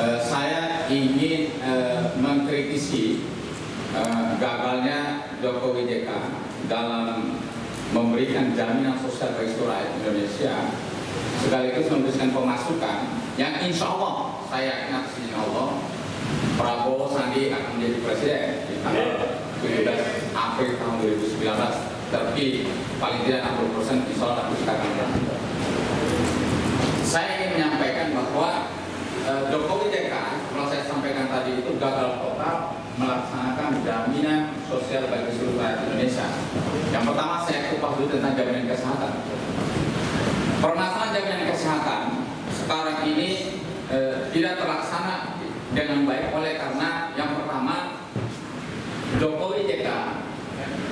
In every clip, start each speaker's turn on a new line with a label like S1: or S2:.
S1: Saya ingin mengkritisi gagalnya Jokowi JK dalam memberikan jaminan sosial bagi seluruh rakyat Indonesia, sekaligus memberikan pemasukan yang insya Allah, saya yakin insya Allah Prabowo Sandi akan menjadi presiden di tanggal 17 April tahun 2019, terpilih paling tidak 60% insya Allah kita akan berhasil. Saya ingin menyampaikan bahwa Jokowi JK, kalau saya sampaikan tadi itu gagal total melaksanakan jaminan sosial bagi seluruh rakyat Indonesia. Yang pertama saya kupas dulu tentang jaminan kesehatan. Permasalahan jaminan kesehatan sekarang ini tidak terlaksana dengan baik oleh karena yang pertama Jokowi JK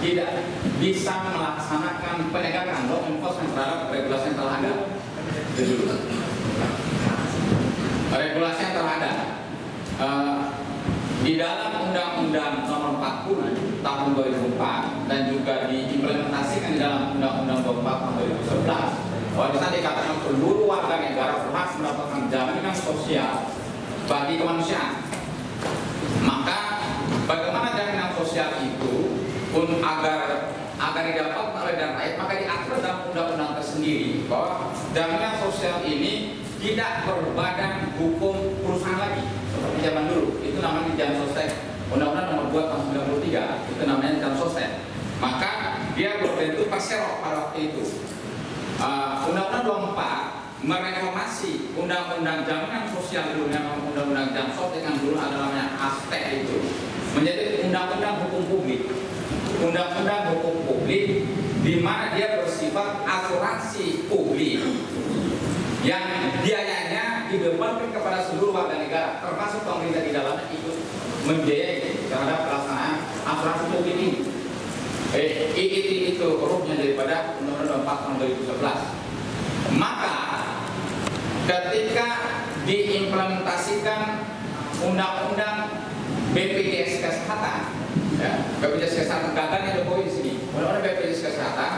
S1: tidak bisa melaksanakan penegakan law enforcement terhadap regulasi yang telah ada. Regulasi yang telah ada di dalam Undang-Undang Nomor 40 Tahun 2004 dan juga diimplementasikan di dalam Undang-Undang 24 Tahun 2011, bahwa di sana dikatakan seluruh warga negara berhak mendapatkan jaminan sosial bagi kemanusiaan. Maka bagaimana jaminan sosial itu pun agar didapatkan oleh rakyat, maka diatur dalam undang-undang tersendiri bahwa jaminan sosial ini tidak berbadan hukum perusahaan lagi seperti zaman dulu. Itu namanya jam sosial. Undang-Undang Nomor 2 Tahun 93 itu namanya jam sosial. Maka dia berbentuk perserok pada waktu itu. Undang-Undang 24 mereformasi Undang-Undang Jaminan Sosial dulu, yang Undang-Undang Jam Sosial yang dulu ada namanya Aspek itu, menjadi Undang-Undang Hukum Publik. Undang-Undang Hukum Publik di mana dia bersifat asuransi publik yang biayanya dibebankan kepada seluruh warga negara, termasuk pemerintah di dalamnya ikut membiayai terhadap pelaksanaan asuransi publik ini. Itu ruhnya daripada Undang-Undang 4 Tahun 2011. Maka ketika diimplementasikan Undang-Undang BPJS Kesehatan, BPJS Kesehatan gagalnya Jokowi di sini. Undang-Undang BPJS Kesehatan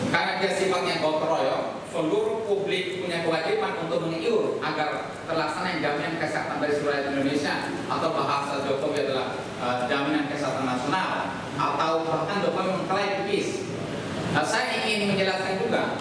S1: karena dia sifatnya gotong royong, seluruh publik punya kewajiban untuk mengiur agar terlaksana jaminan kesehatan dari seluruh rakyat Indonesia, atau bahasa Jokowi adalah jaminan kesehatan nasional, atau bahkan Jokowi mengklaim PIS. Saya ingin menjelaskan juga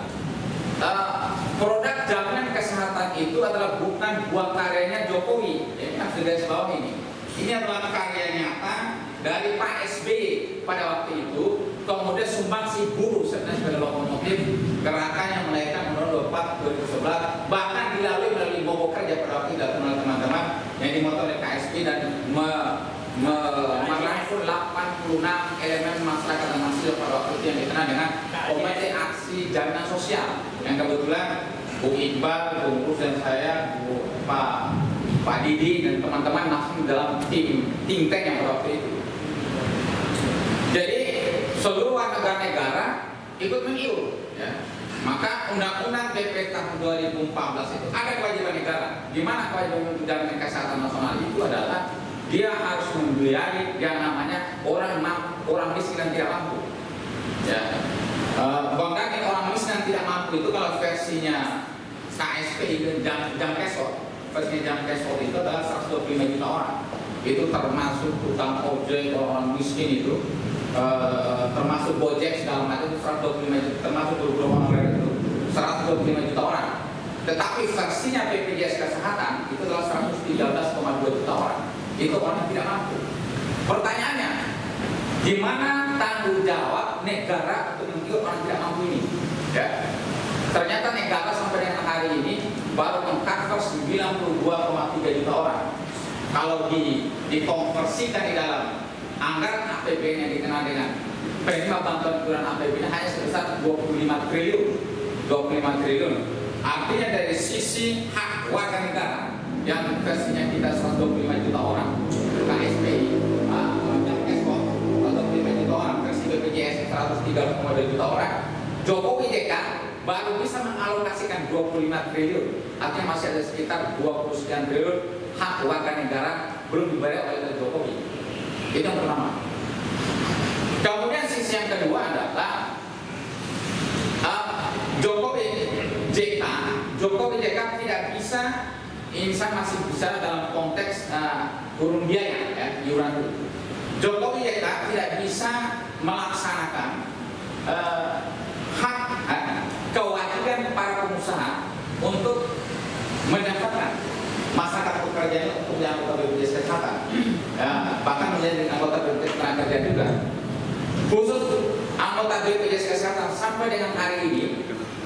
S1: produk jaminan kesehatan itu adalah bukan buah karyanya Jokowi. Ini harus digaris bawah ini. Ini adalah karya nyata dari Pak SBY pada waktu itu, kemudian sumbangsi buruh sebenarnya sebagai lokomotif gerakan yang melahirkan Undang-Undang 24 2011, bahkan dilalui melalui mogok kerja pada waktu itu oleh teman-teman yang dimotor oleh KSP dan merangkul 86 elemen masyarakat dan mahasiswa pada waktu itu yang dikenal dengan Komite Aksi Jaminan Sosial, yang kebetulan Bu Iqbal, Bu Mus dan saya, Pak Didi dan teman-teman masuk dalam tim tank yang pada waktu itu. Jadi seluruh warga negara ikut mengiur, ya. Maka Undang-Undang BP tahun 2014 itu ada kewajiban negara. Di mana kewajiban jaminan kesehatan nasional itu adalah dia harus membiayai yang namanya orang miskin dan tidak mampu. Ya. Bahkan orang miskin dan tidak mampu itu kalau versinya KSP itu jam kesot, versinya jam kesot itu adalah 125 juta orang. Itu termasuk utang ojek orang miskin itu. Termasuk Gojek segala macam itu 125 juta, termasuk guru-guru honorer itu 125 juta orang. Tetapi versinya BPJS Kesehatan itu adalah 113,2 juta orang. Itu orang yang tidak mampu. Pertanyaannya, di mana tanggung jawab negara untuk mengiur orang tidak mampu ini? Ya. Ternyata negara sampai dengan hari ini baru meng-cover 92,3 juta orang. Kalau dikonversikan di dalam anggaran APBN yang dikenal dengan penerima bantuan iuran APBN hanya sebesar 25 triliun. 25 triliun. Artinya dari sisi hak warga negara yang versinya kita 125 juta orang, KSPI, ekspor 125 juta orang, versi BPJS 103,2 juta orang, Jokowi JK baru bisa mengalokasikan 25 triliun. Artinya masih ada sekitar 29 triliun hak warga negara belum dibayar oleh Jokowi. Itu yang pertama. Kemudian sisi yang kedua adalah Jokowi JK tidak bisa, insan masih bisa dalam konteks urun biaya, ya, iuran dulu. Jokowi JK tidak bisa melaksanakan hak kewajiban para pengusaha untuk mendaftarkan masyarakat pekerjaan untuk menjadi anggota BPJS Kesehatan, ya, bahkan menjadi anggota BPJS Tenaga Kerja juga. Khusus anggota BPJS Kesehatan sampai dengan hari ini,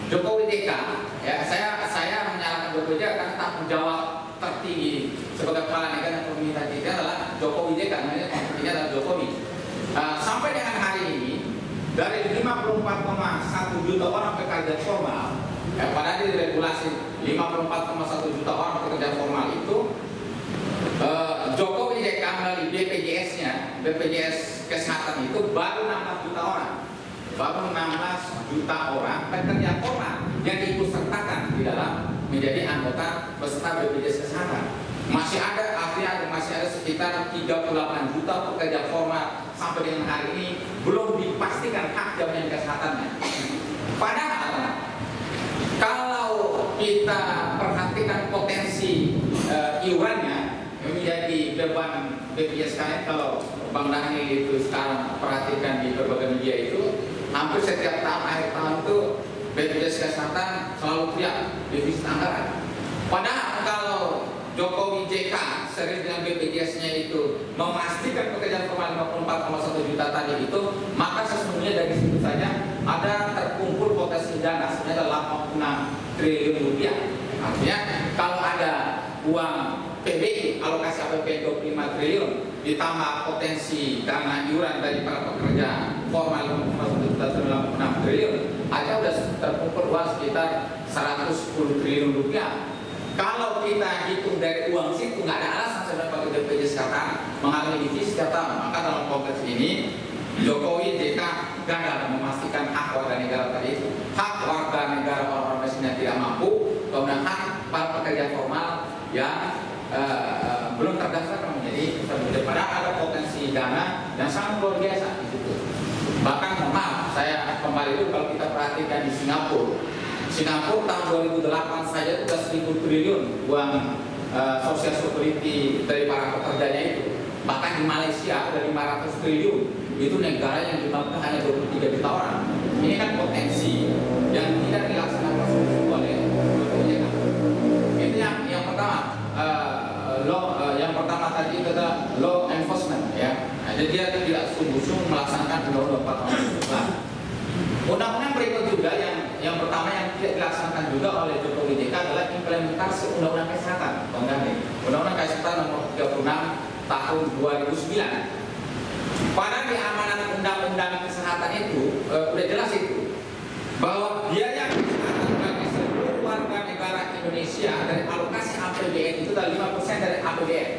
S1: Jokowi JK, ya, saya menyalahkan Jokowi JK karena tanggung jawab tertinggi sebagai kepala negara dan pemerintah kita adalah Jokowi JK, namanya konfliknya adalah Jokowi. Sampai dengan hari ini, dari 54,1 juta orang pekerja formal, pada di regulasi 54,1 juta orang pekerja formal itu, Jokowi JK melalui BPJS-nya, BPJS Kesehatan itu baru 16 juta orang, baru 16 juta orang pekerja formal yang diikutsertakan di dalam menjadi anggota peserta BPJS Kesehatan. Masih ada, artinya masih ada sekitar 38 juta pekerja formal sampai dengan hari ini belum dipastikan hak jaminan kesehatannya. Padahal kalau kita perhatikan potensi iurannya menjadi beban BPJS Kesehatan, kalau Bang Dani itu sekarang perhatikan di berbagai media itu, hampir setiap tahun akhir tahun itu BPJS Kesehatan selalu teriak defisit anggaran. Padahal kalau Jokowi JK sering dengan BPJS-nya itu memastikan pekerjaan formal 54,1 juta tadi itu, maka sesungguhnya dari situ saja ada terkumpul potensi dana sebenarnya 86 triliun rupiah. Artinya kalau ada uang PBI alokasi APBN 25 triliun ditambah potensi dana iuran dari para pekerja formal 56 triliun, aja sudah terkumpul uang sekitar 110 triliun rupiah. Kalau kita hitung dari uang situ, nggak ada alasan sebenarnya bagi BPJS Kesehatan mengalami defisit setiap tahun. Maka dalam konteks ini Jokowi JK gagal memastikan hak warga negara tadi itu, hak warga negara orang-orang miskin yang tidak mampu, kemudian hak para pekerja formal yang belum terdaftar menjadi peserta. Padahal ada potensi dana yang sangat luar biasa di situ. Bahkan maaf, saya kembali dulu kalau kita perhatikan di Singapura tahun 2008 saja sudah 1.000 triliun uang social security dari para pekerjanya itu. Bahkan di Malaysia ada 500 triliun. Itu negara yang jumlahnya hanya 23 juta orang. Ini kan potensi yang tidak dilaksanakan oleh BPJS. Itu yang pertama. Yang pertama tadi itu adalah law enforcement, ya. Jadi dia tidak sungguh-sungguh melaksanakan undang-undang 4 tahun sebelumnya. Undang-undang berikut juga yang pertama yang tidak dilaksanakan juga oleh Jokowi JK adalah implementasi Undang-Undang Kesehatan, Undang-Undang Kesehatan nomor 36 tahun 2009. Padahal di amanat Undang-Undang Kesehatan itu udah jelas itu bahwa biaya kesehatan bagi seluruh warga negara Indonesia dari alokasi APBN itu adalah 5% dari APBN.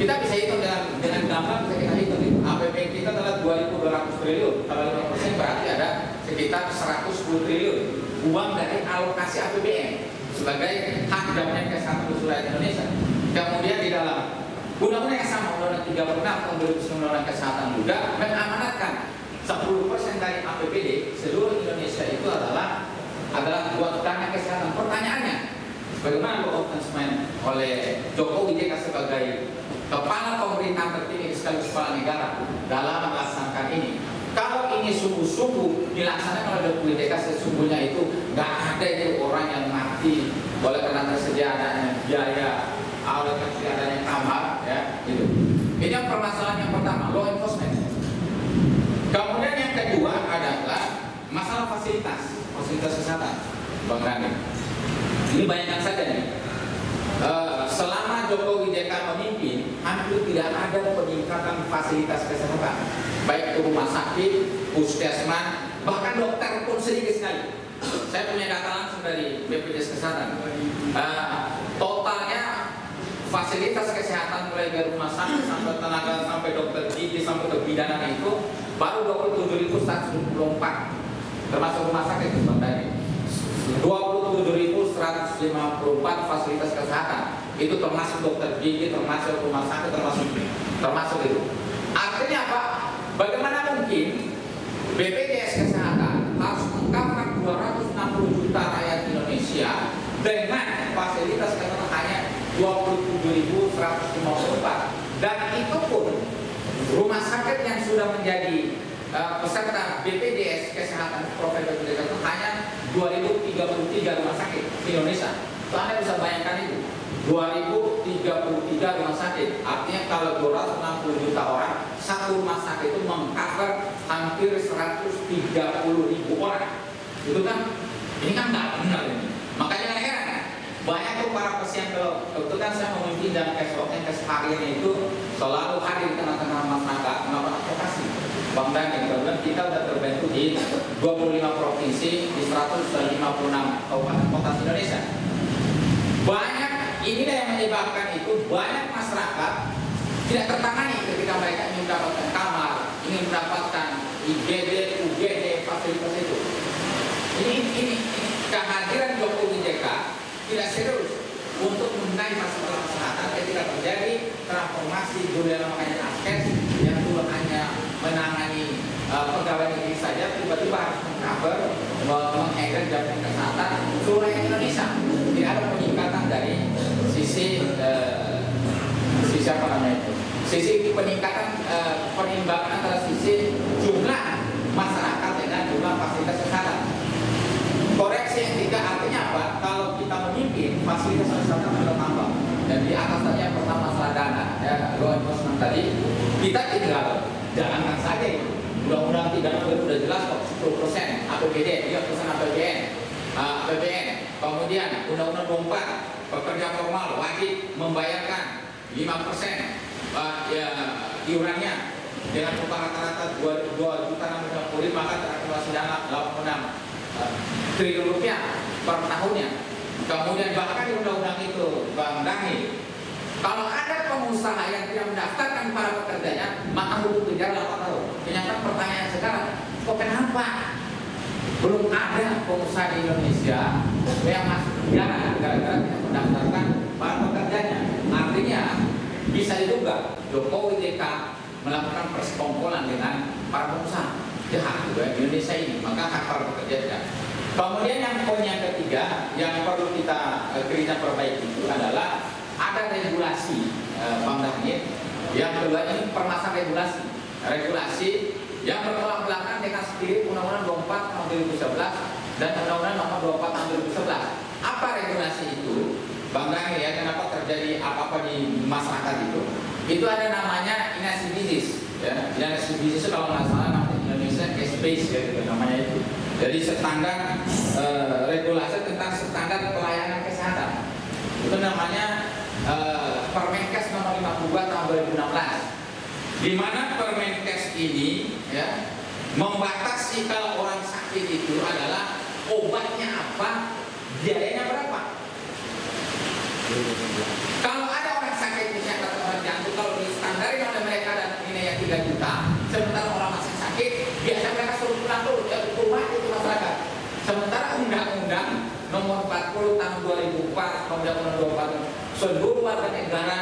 S1: Kita bisa hitung dengan gampang, bisa kita hitung APBN kita adalah 2.200 triliun. Kalau 5% berarti ada sekitar 110 triliun uang dari alokasi APBN sebagai hak jaminan kesehatan seluruh Indonesia. Kemudian di dalam undang-undang yang sama, Undang-Undang 36 tahun 2009 Undang-Undang Kesehatan juga mengamanatkan 10% dari APBD seluruh Indonesia itu adalah buat dana kesehatan. Pertanyaannya, bagaimana law enforcement oleh Jokowi JK sebagai kepala pemerintah tertinggi sekaligus kepala negara dalam melaksanakan ini? Kalau ini sungguh-sungguh dilaksanakan oleh Jokowi JK, sesungguhnya itu nggak ada itu orang yang mati oleh karena tersedia adanya biaya, oleh tersedia adanya kamar, ya, gitu. Ini yang permasalahan yang pertama, law enforcement. Kemudian yang kedua adalah masalah fasilitas kesehatan, Bang Rani. Ini bayangkan saja nih, selama Jokowi JK memimpin, hampir tidak ada peningkatan fasilitas kesehatan, baik itu rumah sakit, puskesmas, bahkan dokter pun sedikit sekali. Saya punya data langsung dari BPJS Kesehatan. Totalnya fasilitas kesehatan mulai dari rumah sakit sampai tenaga, sampai dokter gigi, sampai kebidanan itu baru 27.124, termasuk rumah sakit Bang Dani. 27.154 fasilitas kesehatan itu termasuk dokter gigi, termasuk rumah sakit, termasuk itu. Artinya apa? Bagaimana mungkin BPJS Kesehatan harus mengcover 260 juta rakyat Indonesia dengan fasilitas kesehatan hanya 27.154? Dan itu pun rumah sakit yang sudah menjadi peserta BPJS Kesehatan Provider itu hanya 2033 rumah sakit di Indonesia. Itu Anda bisa bayangkan itu. 2033 rumah sakit. Artinya kalau 260 juta orang, satu rumah sakit itu mengcover hampir 130.000 orang. Itu kan, ini kan nggak benar ini. Makanya heran, banyak tuh para pasien itu kan saya memimpin dan kesehariannya itu selalu hadir di tengah-tengah masyarakat melakukan advokasi. Bang Dani, kemudian kita sudah terbentuk di 25 provinsi di 156 kabupaten kota Indonesia. Banyak, inilah yang menyebabkan itu banyak masyarakat tidak tertangani ketika mereka ingin mendapatkan kamar, ingin mendapatkan IGD, UGD, fasilitas itu. Ini kehadiran Jokowi JK tidak serius untuk menaik masalah kesehatan ketika terjadi transformasi budaya namanya askes yang dulu hanya menangani pegawai negeri saja, tiba-tiba harus mengcover, mengangkat jaminan kesehatan seluruh Indonesia. Tidak ada peningkatan dari sisi apa namanya itu, sisi peningkatan penimbangan antara sisi jumlah masyarakat dengan jumlah fasilitas kesehatan. Koreksi yang tiga artinya apa? Kalau kita memimpin fasilitas kesehatan sudah tambah. Dan di atas tadi yang pertama masalah dana, ya, law enforcement tadi, kita tinggal jalankan saja itu. Undang-undang 36 sudah jelas kok 10% APBD, 3% APBN. Kemudian Undang-Undang 24 pekerja formal wajib membayarkan 5% ya, iurannya dengan upah rata-rata 2.650.000 maka terakumulasi dana 86 triliun rupiah per tahunnya. Kemudian bahkan di undang-undang itu, Bang Dani, kalau ada pengusaha yang tidak mendaftarkan para pekerjanya, maka hukum penjara 8 tahun. Ternyata pertanyaan sekarang, kok kenapa belum ada pengusaha di Indonesia yang masuk penjara gara-gara tidak mendaftarkan para pekerjanya? Artinya bisa diduga Jokowi JK melakukan persekongkolan dengan para pengusaha jahat juga di Indonesia ini, maka hak para pekerja tidak. Kemudian yang poin yang ketiga yang perlu kita perbaiki itu adalah ada regulasi, Bang Daniel. Yang kedua ini permasalahan regulasi yang bertolak belakang dengan spirit Undang-Undang 24 tahun 2011 dan Undang-Undang Nomor 24 tahun 2011. Apa regulasi itu, Bang Daniel, ya, kenapa terjadi apa-apa di masyarakat itu? Itu ada namanya inasidisis, ya. Inasidisis itu kalau nggak salah namanya Indonesia case base, ya, gitu, namanya itu. Jadi standar regulasi tentang standar pelayanan kesehatan. Itu namanya Permenkes nomor 52 tahun 2016. Di mana Permenkes ini, ya, membatasi kalau orang sakit itu adalah obatnya apa, biayanya berapa. Kalau ada orang sakit misalnya obat jantung, kalau distandari oleh mereka dan nilainya 3 juta, sementara orang masih sakit, biasa mereka suruh pulang dulu, ya, rumah itu masyarakat. Sementara Undang-Undang Nomor 40 tahun 2004, Undang-Undang 24, seluruh warga negara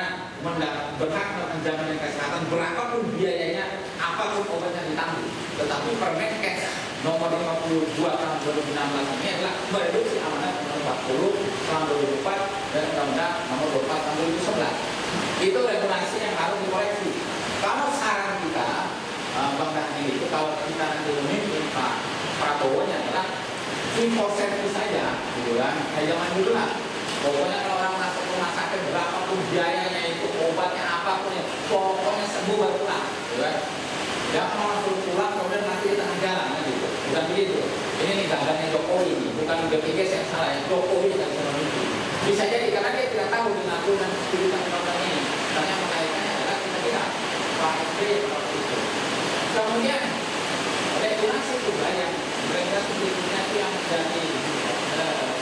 S1: berhak mendapatkan jaminan kesehatan berapapun biayanya, apapun obatnya ditanggung. Tetapi Permenkes Nomor 52 tahun 2016 ini adalah mereduksi amanat Nomor 40 tahun 2004 dan Undang-Undang Nomor 24 tahun 2011. Itu regulasi yang harus dikoreksi. Kalau saran kita, Bang Daniel, itu kalau kita nanti memimpin Pak Prabowo-nya adalah impor servis saja, gitu kan? Kayak zaman dulu lah. Pokoknya kalau orang masuk rumah sakit berapapun biayanya itu, obatnya apapun ya, pokoknya sembuh baru pulang, gitu kan? Jangan orang suruh pulang kemudian nanti di tengah jalan, kan gitu. Bukan begitu. Ini gagasannya Jokowi, bukan BPJS yang salah, ya. Jokowi yang bisa memimpin. Bisa jadi karena dia tidak tahu dengan aturan kehidupan orang ini. Karena mengaitkannya adalah kita tidak Pak SBY waktu itu. Kemudian regulasi juga yang regulasi berikutnya itu yang menjadi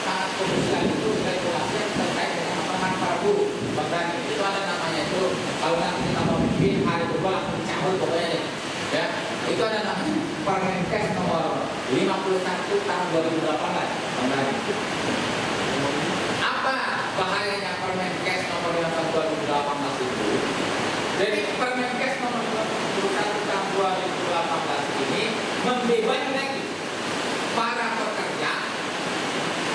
S1: sangat krusial itu regulasi yang terkait dengan peran para guru. Bang Dani, itu ada namanya itu kalau nanti kita mau bikin hari kedua langsung cabut pokoknya deh. Ya, itu ada namanya Permenkes Nomor 51 tahun 2018. Bang Dani, apa bahayanya Permenkes Nomor 51 2018 itu? Jadi Permenkes Nomor 51 tahun 2018 ini membebani lagi para pekerja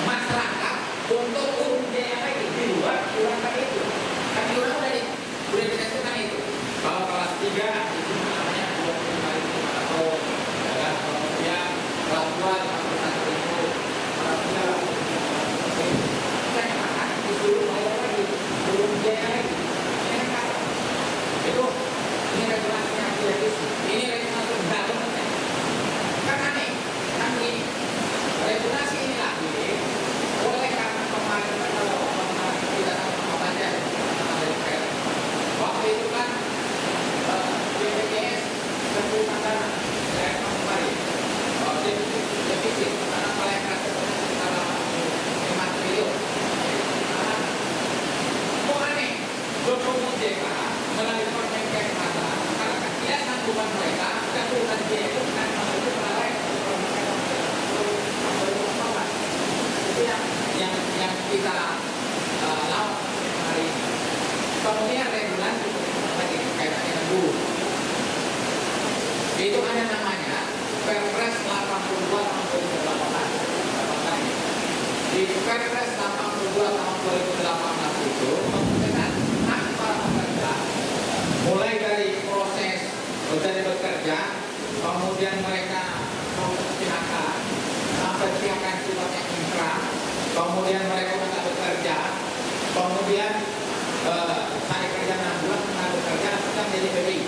S1: masyarakat untuk urus biaya lagi di luar iuran tadi itu. Kan iuran udah ditentukan itu. melalui proses PHK, karena ketidakmampuan mereka dan urusan biaya itu akan masuk ke lain. Itu yang kita lawan hari ini. Kemudian regulasi tadi kaitannya dengan buruh. Itu ada namanya Perpres 82 tahun 2018. Di Perpres 82 tahun 2018 itu menentukan hak para pekerja mulai dari proses bekerja, kemudian mereka proses PHK, sampai PHK yang sifatnya inkrah, kemudian mereka bisa bekerja, kemudian saya kerja 6 bulan, saya bekerja, sedang jadi PBI.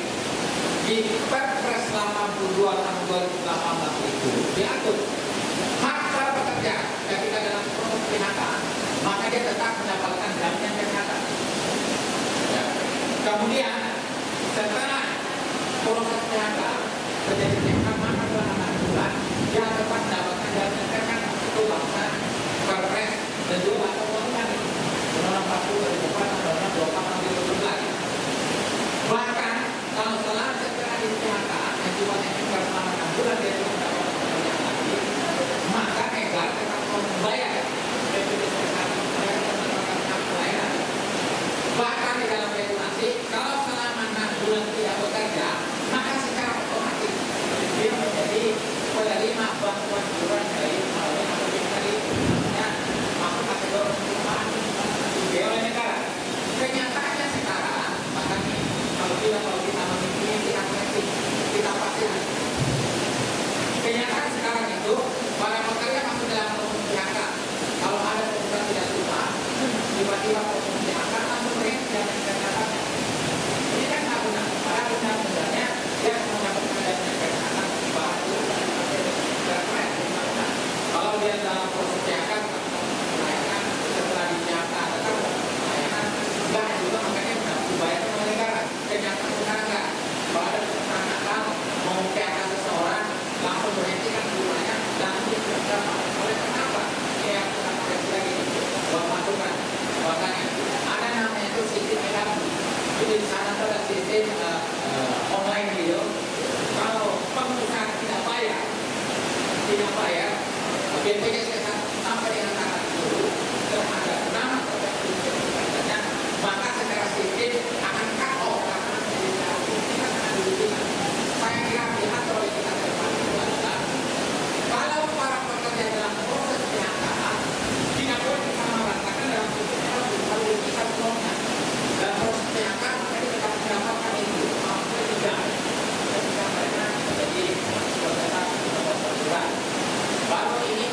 S1: Di Perpres 82 tahun 2018 itu diatur hak para pekerja ketika dalam proses PHK, maka dia tetap mendapatkan jaminan PHK. Ya. Kemudian setelah proses PHK terjadi PHK, maka setelah 6 bulan dia tetap mendapatkan jaminan PHK. Itu bangsa Perpres dan juga undang-undang Undang-Undang 40 dari Undang-Undang 28 bahkan kalau setelah di PHK yang sifatnya ingkar selama 6 bulan dia tidak mendapatkan pekerjaan lagi, maka egar tetap membayar BPJS Kesehatan, membayar mendapatkan pelayanan. Bahkan di dalam regulasi, kalau selama 6 bulan tidak bekerja, maka secara otomatis dia menjadi penerima bantuan iuran dari melalui APBD tadi, namanya masuk kategori perumahan dibiayai oleh negara. Kenyataannya sekarang, makanya kalau kita memiliki kita pasti kenyataan sekarang itu para pekerja masuk dalam proses PHK. Kalau ada perusahaan tidak suka, tiba-tiba proses PHK langsung mereka jangan kesehatan. Ini kan tak benar. Para benar-benarnya dia mendapatkan jaminan kesehatan baru kalau dia dalam proses PHK melayanan setelah di PHK tetap melayanan enggak juga makanya tidak dibayar oleh negara. Kenyataan sekarang enggak. Kalau ada perusahaan mau PHK seseorang langsung berhentikan hubungannya langsung dikerja. Oleh kenapa? Ya kita koreksi lagi buat masukan. Bahwasanya ada namanya itu sistem e-learning. Jadi di sana ada sistem online video. Kalau pengusaha tidak bayar BPJS Kesehatan sampai dengan tanggal 10 terhadap nama pekerjaan, maka secara sistem akan cut off karena kita akan dirugikan. Saya kira pihak oleh kita ke depan itu adalah kalau para pekerja dalam proses PHK tidak boleh disamaratakan dalam sistem harus dirugikan semuanya. Dalam proses PHK maka kita mendapatkan itu maksudnya tidak ketika mereka menjadi pekerja baru ini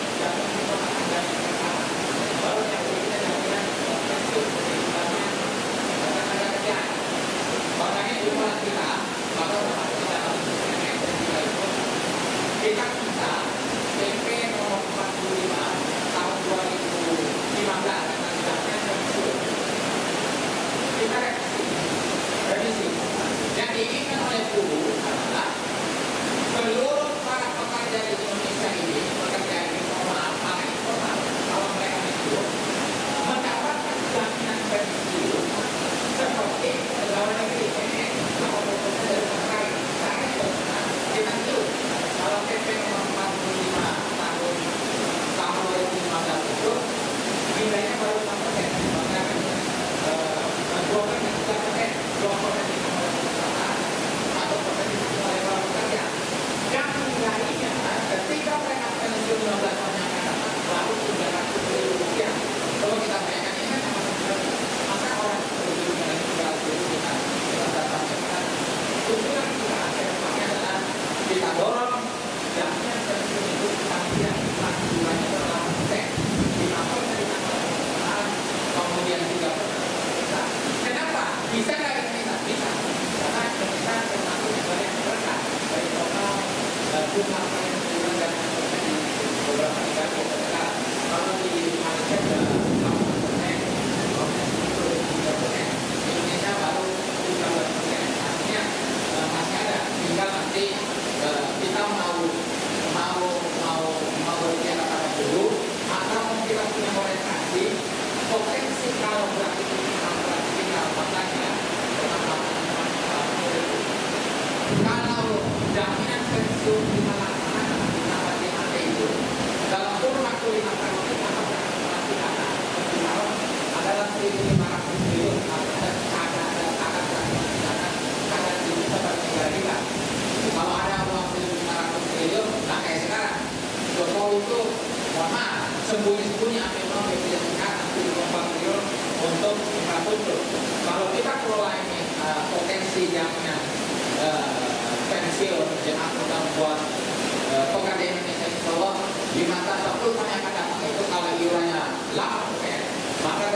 S1: untuk melaksanakan KPAT itu dalam kurun waktu 5 tahun kita akan adalah 1.500 triliun ada dibuka pada negara kita. Kalau ada uang 1.500 triliun, tak kayak sekarang. Jokowi itu, mohon maaf, sembunyi-sembunyi ambil uang BPJS 1.4 triliun untuk infrastruktur. Kalau kita kelola ini potensi jamnya pensiun jemaah utama buat pekerja Indonesia, insya Allah di masa 10 tahun yang akan datang itu kalau iurannya 8%, maka